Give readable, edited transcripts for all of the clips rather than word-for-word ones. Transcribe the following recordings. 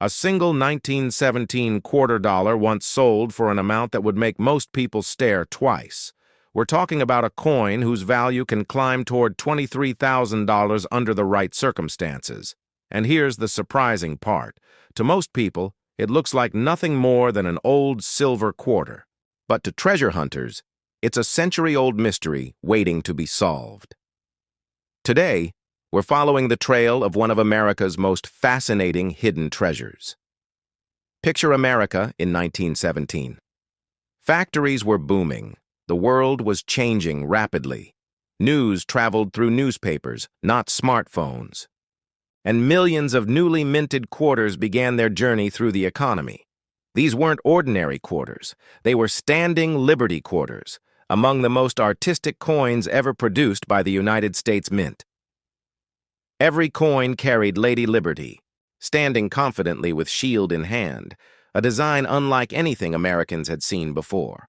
A single 1917 quarter dollar once sold for an amount that would make most people stare twice. We're talking about a coin whose value can climb toward $23,000 under the right circumstances. And here's the surprising part. To most people, it looks like nothing more than an old silver quarter. But to treasure hunters, it's a century-old mystery waiting to be solved. Today, we're following the trail of one of America's most fascinating hidden treasures. Picture America in 1917. Factories were booming. The world was changing rapidly. News traveled through newspapers, not smartphones. And millions of newly minted quarters began their journey through the economy. These weren't ordinary quarters. They were standing Liberty quarters, among the most artistic coins ever produced by the United States Mint. Every coin carried Lady Liberty, standing confidently with shield in hand, a design unlike anything Americans had seen before.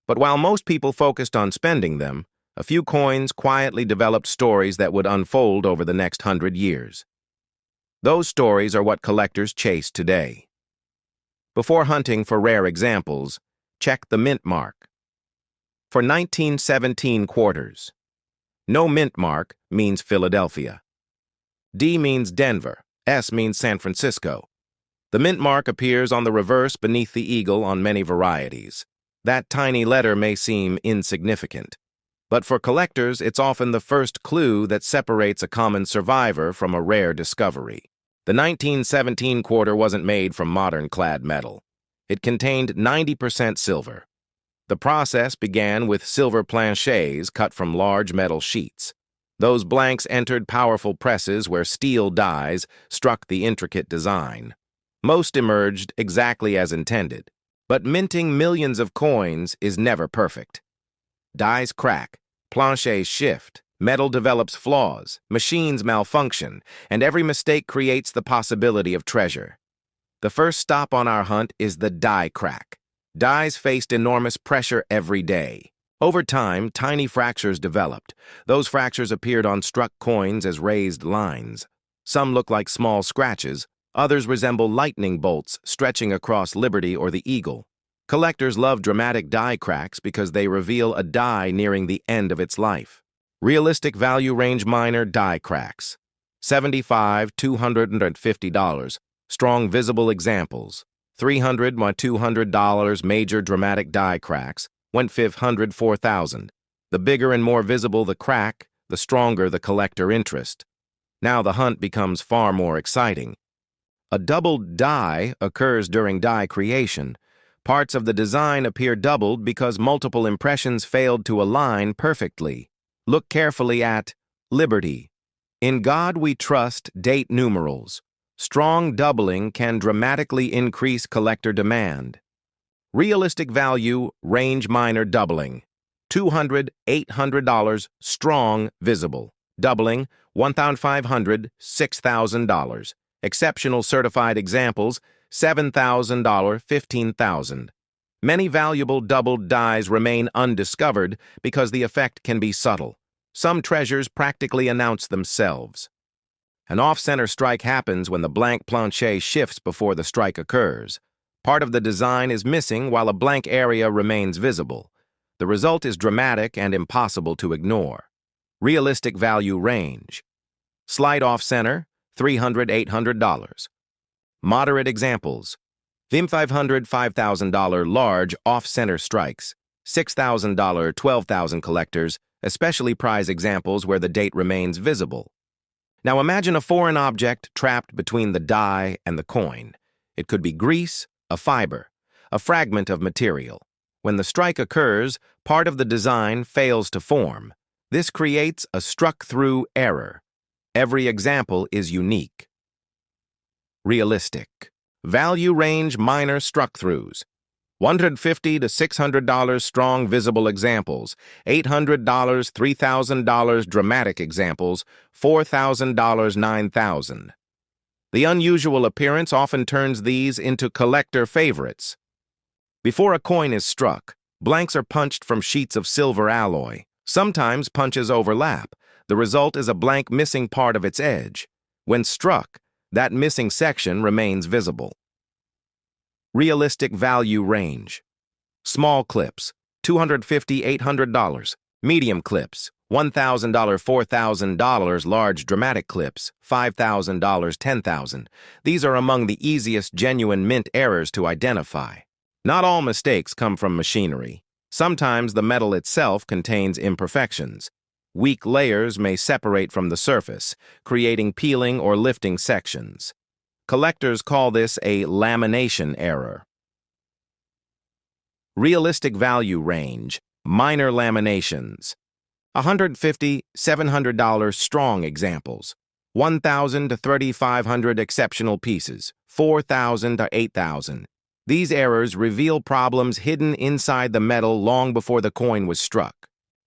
But while most people focused on spending them, a few coins quietly developed stories that would unfold over the next 100 years. Those stories are what collectors chase today. Before hunting for rare examples, check the mint mark. For 1917 quarters, no mint mark means Philadelphia. D means Denver, S means San Francisco. The mint mark appears on the reverse beneath the eagle on many varieties. That tiny letter may seem insignificant, but for collectors, it's often the first clue that separates a common survivor from a rare discovery. The 1917 quarter wasn't made from modern clad metal. It contained 90% silver. The process began with silver planchets cut from large metal sheets. Those blanks entered powerful presses where steel dies struck the intricate design. Most emerged exactly as intended, but minting millions of coins is never perfect. Dies crack, planchets shift, metal develops flaws, machines malfunction, and every mistake creates the possibility of treasure. The first stop on our hunt is the die crack. Dies faced enormous pressure every day. Over time, tiny fractures developed. Those fractures appeared on struck coins as raised lines. Some look like small scratches, others resemble lightning bolts stretching across Liberty or the Eagle. Collectors love dramatic die cracks because they reveal a die nearing the end of its life. Realistic value range minor die cracks. $75 to $250. Strong visible examples. $300 to $200 major dramatic die cracks. Went $500, $4,000. The bigger and more visible the crack, the stronger the collector interest. Now the hunt becomes far more exciting. A doubled die occurs during die creation. Parts of the design appear doubled because multiple impressions failed to align perfectly. Look carefully at Liberty. In God we trust date numerals. Strong doubling can dramatically increase collector demand. Realistic value, range minor doubling. $200, $800, strong, visible. Doubling, $1,500, $6,000. Exceptional certified examples, $7,000, $15,000. Many valuable doubled dies remain undiscovered because the effect can be subtle. Some treasures practically announce themselves. An off-center strike happens when the blank planchet shifts before the strike occurs. Part of the design is missing while a blank area remains visible. The result is dramatic and impossible to ignore. Realistic value range. Slight off-center, $300, $800. Moderate examples. $500, $5,000 large off-center strikes. $6,000, $12,000 collectors, especially prize examples where the date remains visible. Now imagine a foreign object trapped between the die and the coin. It could be grease, a fiber, a fragment of material. When the strike occurs, part of the design fails to form. This creates a struck-through error. Every example is unique. Realistic. Value range minor struck-throughs. $150 to $600 strong visible examples, $800, $3,000 dramatic examples, $4,000, $9,000. The unusual appearance often turns these into collector favorites. Before a coin is struck, blanks are punched from sheets of silver alloy. Sometimes punches overlap. The result is a blank missing part of its edge. When struck, That missing section remains visible. Realistic value range. Small clips, $250 to $800. Medium clips, $1,000 $4,000. Large dramatic clips, $5,000 $10,000. These are among the easiest genuine mint errors to identify. Not all mistakes come from machinery. Sometimes the metal itself contains imperfections. Weak layers may separate from the surface, creating peeling or lifting sections. Collectors call this a lamination error. Realistic value range, minor laminations. $150 to $700 strong examples. $1,000 to $3,500 exceptional pieces. $4,000 to $8,000. These errors reveal problems hidden inside the metal long before the coin was struck.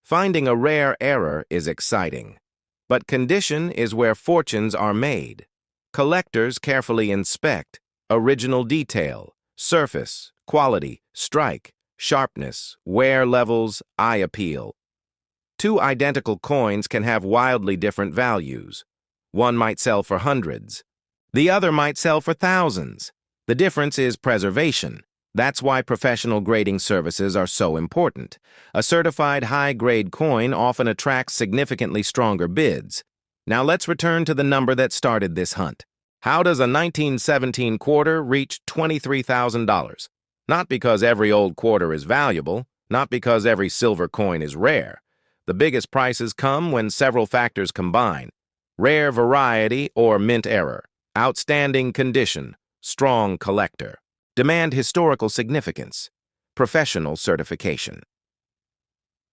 Finding a rare error is exciting. But condition is where fortunes are made. Collectors carefully inspect original detail, surface, quality, strike, sharpness, wear levels, eye appeal. Two identical coins can have wildly different values. One might sell for hundreds. The other might sell for thousands. The difference is preservation. That's why professional grading services are so important. A certified high-grade coin often attracts significantly stronger bids. Now let's return to the number that started this hunt. How does a 1917 quarter reach $23,000? Not because every old quarter is valuable, not because every silver coin is rare. The biggest prices come when several factors combine: rare variety or mint error, outstanding condition, strong collector, demand historical significance, professional certification.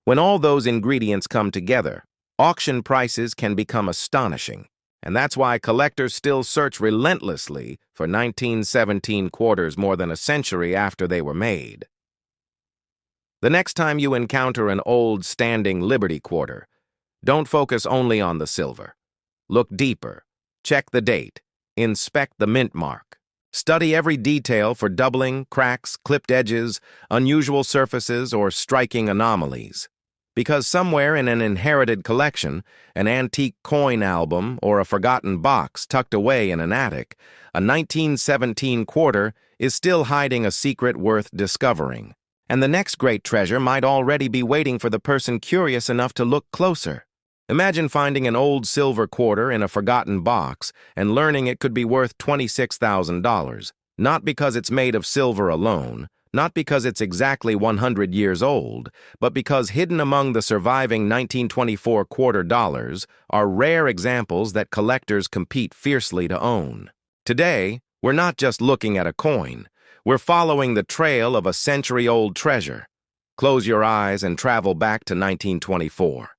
When all those ingredients come together, auction prices can become astonishing, and that's why collectors still search relentlessly for 1917 quarters more than a century after they were made. The next time you encounter an old standing Liberty quarter, don't focus only on the silver. Look deeper, check the date, inspect the mint mark. Study every detail for doubling, cracks, clipped edges, unusual surfaces, or striking anomalies. Because somewhere in an inherited collection, an antique coin album, or a forgotten box tucked away in an attic, a 1917 quarter is still hiding a secret worth discovering. And the next great treasure might already be waiting for the person curious enough to look closer. Imagine finding an old silver quarter in a forgotten box and learning it could be worth $26,000, not because it's made of silver alone, not because it's exactly 100 years old, but because hidden among the surviving 1924 quarter dollars are rare examples that collectors compete fiercely to own. Today, we're not just looking at a coin. We're following the trail of a century-old treasure. Close your eyes and travel back to 1924.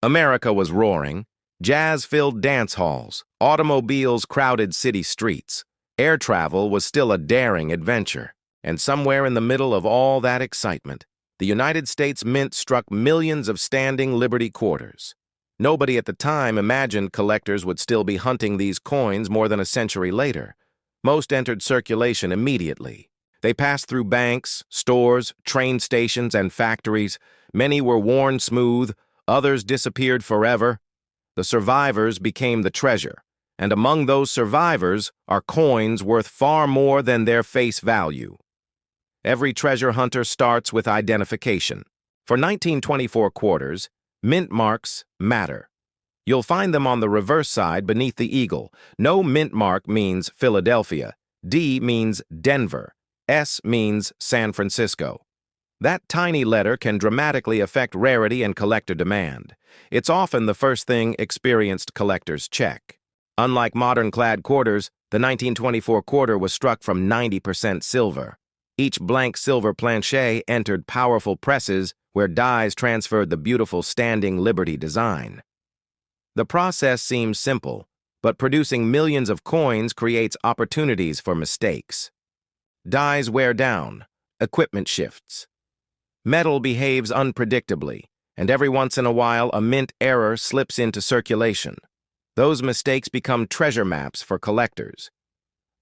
America was roaring. Jazz-filled dance halls, automobiles crowded city streets. Air travel was still a daring adventure. And somewhere in the middle of all that excitement, the United States Mint struck millions of standing Liberty quarters. Nobody at the time imagined collectors would still be hunting these coins more than a century later. Most entered circulation immediately. They passed through banks, stores, train stations, and factories. Many were worn smooth, others disappeared forever. The survivors became the treasure, and among those survivors are coins worth far more than their face value. Every treasure hunter starts with identification. For 1924 quarters, mint marks matter. You'll find them on the reverse side beneath the eagle. No mint mark means Philadelphia. D means Denver. S means San Francisco. That tiny letter can dramatically affect rarity and collector demand. It's often the first thing experienced collectors check. Unlike modern clad quarters, the 1924 quarter was struck from 90% silver. Each blank silver planchet entered powerful presses where dies transferred the beautiful standing Liberty design. The process seems simple, but producing millions of coins creates opportunities for mistakes. Dies wear down, equipment shifts. Metal behaves unpredictably, and every once in a while a mint error slips into circulation. Those mistakes become treasure maps for collectors.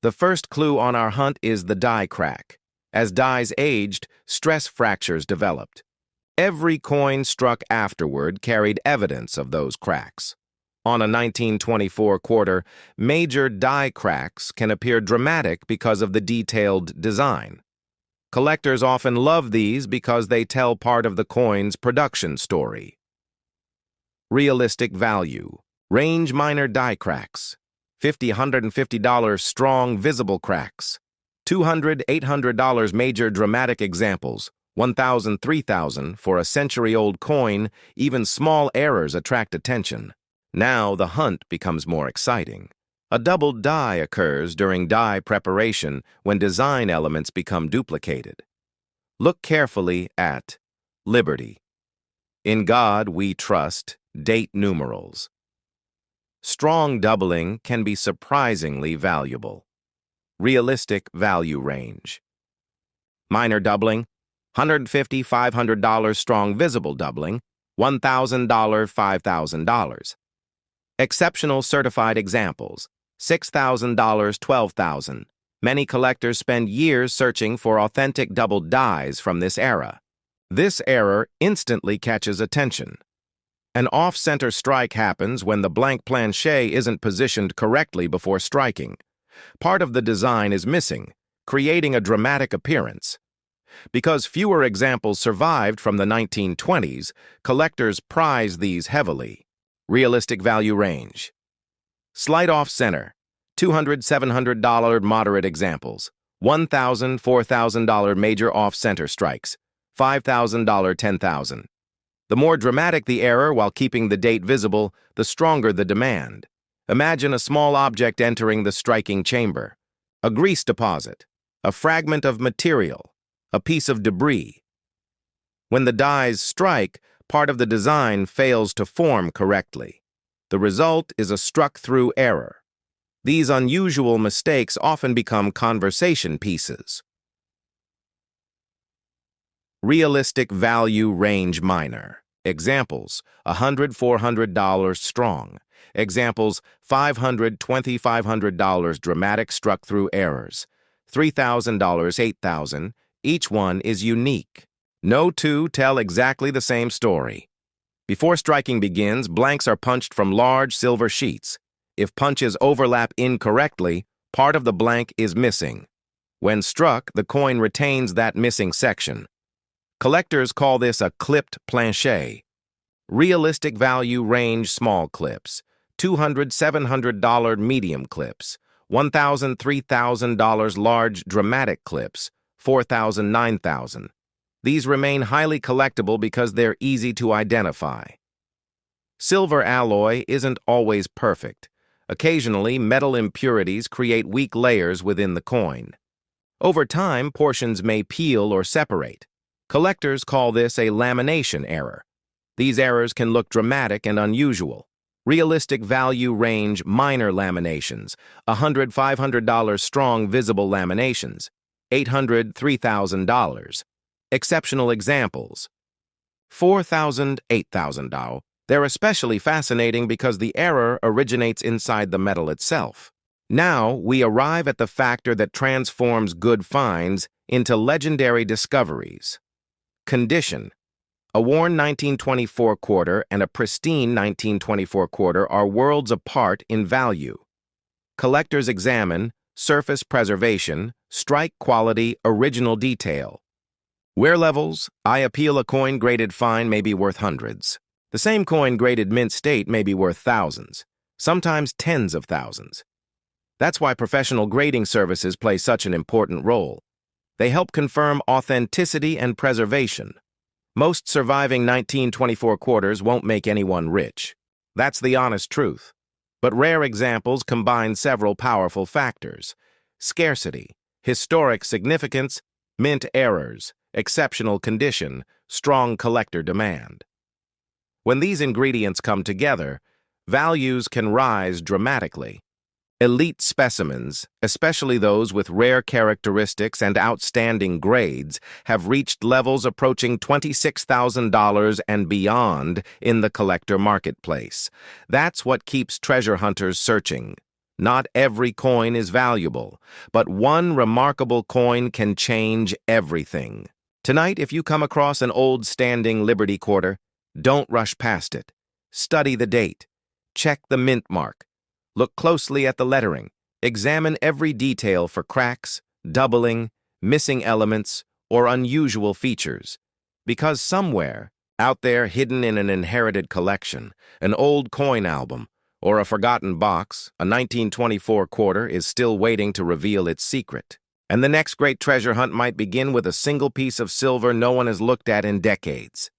The first clue on our hunt is the die crack. As dies aged, stress fractures developed. Every coin struck afterward carried evidence of those cracks. On a 1924 quarter, major die cracks can appear dramatic because of the detailed design. Collectors often love these because they tell part of the coin's production story. Realistic value. Range minor die cracks. $50, $150 strong visible cracks. $200, $800 major dramatic examples. $1,000, $3,000 for a century-old coin. Even small errors attract attention. Now the hunt becomes more exciting. A double die occurs during die preparation when design elements become duplicated. Look carefully at Liberty. In God we trust. Date numerals. Strong doubling can be surprisingly valuable. Realistic value range. Minor doubling, $150, $500 strong visible doubling, $1,000, $5,000. Exceptional certified examples, $6,000, $12,000. Many collectors spend years searching for authentic double dies from this era. This error instantly catches attention. An off-center strike happens when the blank planchet isn't positioned correctly before striking. Part of the design is missing, creating a dramatic appearance. Because fewer examples survived from the 1920s, collectors prize these heavily. Realistic value range. Slight off-center, $200, $700 moderate examples, $1,000, $4,000 major off-center strikes, $5,000, $10,000. The more dramatic the error while keeping the date visible, the stronger the demand. Imagine a small object entering the striking chamber. A grease deposit, a fragment of material, a piece of debris. When the dies strike, part of the design fails to form correctly. The result is a struck-through error. These unusual mistakes often become conversation pieces. Realistic value range minor. Examples, $100, $400 strong. Examples, $500, $2,500 dramatic struck-through errors. $3,000, $8,000. Each one is unique. No two tell exactly the same story. Before striking begins, blanks are punched from large silver sheets. If punches overlap incorrectly, part of the blank is missing. When struck, the coin retains that missing section. Collectors call this a clipped planchet. Realistic value range small clips, $200, $700 medium clips, $1,000, $3,000 large dramatic clips, $4,000, $9,000. These remain highly collectible because they're easy to identify. Silver alloy isn't always perfect. Occasionally, metal impurities create weak layers within the coin. Over time, portions may peel or separate. Collectors call this a lamination error. These errors can look dramatic and unusual. Realistic value range minor laminations, $100, $500 strong visible laminations, $800, $3,000. Exceptional examples, $4,000, $8,000. They're especially fascinating because the error originates inside the metal itself. Now we arrive at the factor that transforms good finds into legendary discoveries. Condition. A worn 1924 quarter and a pristine 1924 quarter are worlds apart in value. Collectors examine surface preservation, strike quality, original detail. Wear levels, eye appeal. A coin graded fine may be worth hundreds. The same coin graded mint state may be worth thousands, sometimes tens of thousands. That's why professional grading services play such an important role. They help confirm authenticity and preservation. Most surviving 1924 quarters won't make anyone rich. That's the honest truth. But rare examples combine several powerful factors: scarcity, historic significance, mint errors, exceptional condition, strong collector demand. When these ingredients come together, values can rise dramatically. Elite specimens, especially those with rare characteristics and outstanding grades, have reached levels approaching $26,000 and beyond in the collector marketplace. That's what keeps treasure hunters searching. Not every coin is valuable, but one remarkable coin can change everything. Tonight, if you come across an old standing Liberty quarter, don't rush past it. Study the date. Check the mint mark. Look closely at the lettering. Examine every detail for cracks, doubling, missing elements, or unusual features. Because somewhere, out there hidden in an inherited collection, an old coin album, or a forgotten box, a 1924 quarter is still waiting to reveal its secret. And the next great treasure hunt might begin with a single piece of silver no one has looked at in decades.